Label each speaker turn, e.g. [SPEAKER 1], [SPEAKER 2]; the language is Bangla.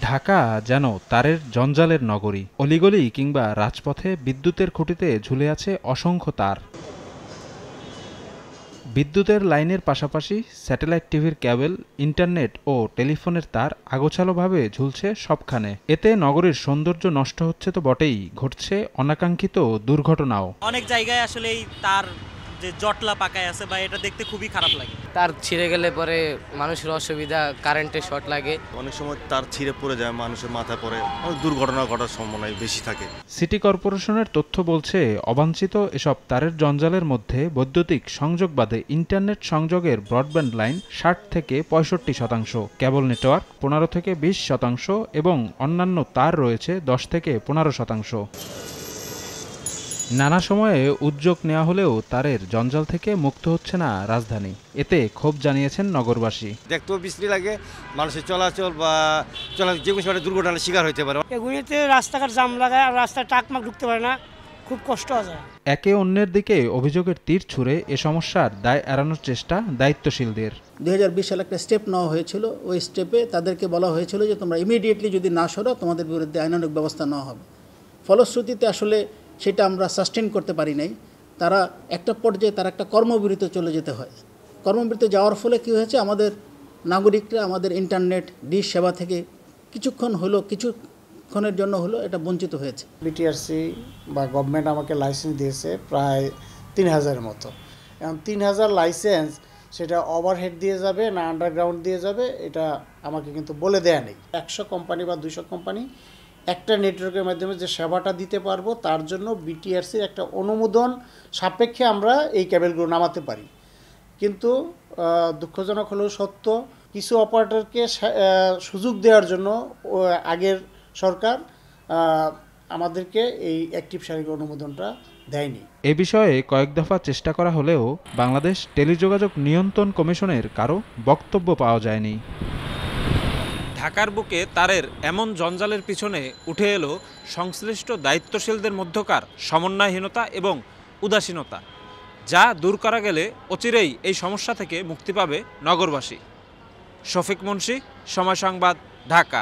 [SPEAKER 1] ঢাকা যেন তারের জঞ্জালের নগরী। অলিগলি কিংবা রাজপথে বিদ্যুতের খুঁটিতে ঝুলে আছে অসংখ্য তার। বিদ্যুতের লাইনের পাশাপাশি স্যাটেলাইট টিভির কেবল, ইন্টারনেট ও টেলিফোনের তার আগোছালোভাবে ঝুলছে সবখানে। এতে নগরীর সৌন্দর্য নষ্ট হচ্ছে তো বটেই, ঘটছে অনাকাঙ্ক্ষিত দুর্ঘটনাও।
[SPEAKER 2] অনেক জায়গায় আসলে এই তার যে জটলা পাকায় আছে বা এটা দেখতে খুবই খারাপ লাগে।
[SPEAKER 3] তার ছিঁড়ে গেলে পরে মানুষের অসুবিধা, কারেন্টের শর্ট লাগে।
[SPEAKER 4] অনেক সময় তার ছিঁড়ে পড়ে যায়, মানুষের মাথা পড়ে, দুর্ঘটনা ঘটার সম্ভাবনা বেশি থাকে।
[SPEAKER 1] সিটি কর্পোরেশনের তথ্য বলছে, অবাঞ্ছিত এসব তারের জঞ্জালের মধ্যে বৈদ্যুতিক সংযোগ বাদে ইন্টারনেট সংযোগের ব্রডব্যান্ড লাইন ৬০ থেকে ৬৫%, কেবল নেটওয়ার্ক ১৫ থেকে ২০% এবং অন্যান্য তার রয়েছে ১০ থেকে ১৫%। নানা সময়ে উদ্যোগ নেওয়া হলেও তারের জঞ্জাল থেকে মুক্ত হচ্ছে না রাজধানী। এতে ক্ষোভ জানিয়েছেন নগরবাসী।
[SPEAKER 4] দেখতেও বিশ্রী লাগে, মানুষের চলাচল বা যে কোনো সময় দুর্ঘটনার শিকার হতে পারে।
[SPEAKER 5] এগুলিতে রাস্তাঘাট জাম লাগায় আর রাস্তায় টাকমাক ঢুকতে পারে না, খুব কষ্ট হয়।
[SPEAKER 1] একে অন্যের দিকে অভিযোগের তীর ছুঁড়ে এ সমস্যার দায় এড়ানোর চেষ্টা দায়িত্বশীলদের।
[SPEAKER 6] 2020 সালে একটা স্টেপ নেওয়া হয়েছিল। ওই স্টেপে তাদেরকে বলা হয়েছিল যে তোমরা ইমিডিয়েটলি যদি না সরো তোমাদের বিরুদ্ধে আইনানুগ ব্যবস্থা নেওয়া হবে। ফলশ্রুতিতে আসলে সেটা আমরা সাস্টেন করতে পারি নাই। তারা একটা পর্যায়ে তারা একটা কর্মবিরতিতে চলে যেতে হয়। কর্মবিরতিতে যাওয়ার ফলে কী হয়েছে, আমাদের নাগরিকরা আমাদের ইন্টারনেট ডিশ সেবা থেকে কিছুক্ষণের জন্য হলো এটা বঞ্চিত হয়েছে।
[SPEAKER 7] বিটিআরসি বা গভর্নমেন্ট আমাকে লাইসেন্স দিয়েছে প্রায় 3000-এর মতো। এখন 3000 লাইসেন্স সেটা ওভারহেড দিয়ে যাবে না আন্ডারগ্রাউন্ড দিয়ে যাবে, এটা আমাকে কিন্তু বলে দেয়া নেই। 100 কোম্পানি বা 200 কোম্পানি একটা নেটওয়ার্কের মাধ্যমে যে সেবাটা দিতে পারবো, তার জন্য বিটিআরসির একটা অনুমোদন সাপেক্ষে আমরা এই কেবলগুলো নামাতে পারি। কিন্তু দুঃখজনক হলেও সত্য, কিছু অপারেটরকে সুযোগ দেওয়ার জন্য আগের সরকার আমাদেরকে এই অ্যাক্টিভ শারীরিক অনুমোদনটা দেয়নি।
[SPEAKER 1] এ বিষয়ে কয়েক দফা চেষ্টা করা হলেও বাংলাদেশ টেলিযোগাযোগ নিয়ন্ত্রণ কমিশনের কারো বক্তব্য পাওয়া যায়নি। ঢাকার বুকে তারের এমন জঞ্জালের পিছনে উঠে এলো সংশ্লিষ্ট দায়িত্বশীলদের মধ্যকার সমন্বয়হীনতা এবং উদাসীনতা, যা দূর করা গেলে অচিরেই এই সমস্যা থেকে মুক্তি পাবে নগরবাসী। শফিক মুন্সি, সময় সংবাদ, ঢাকা।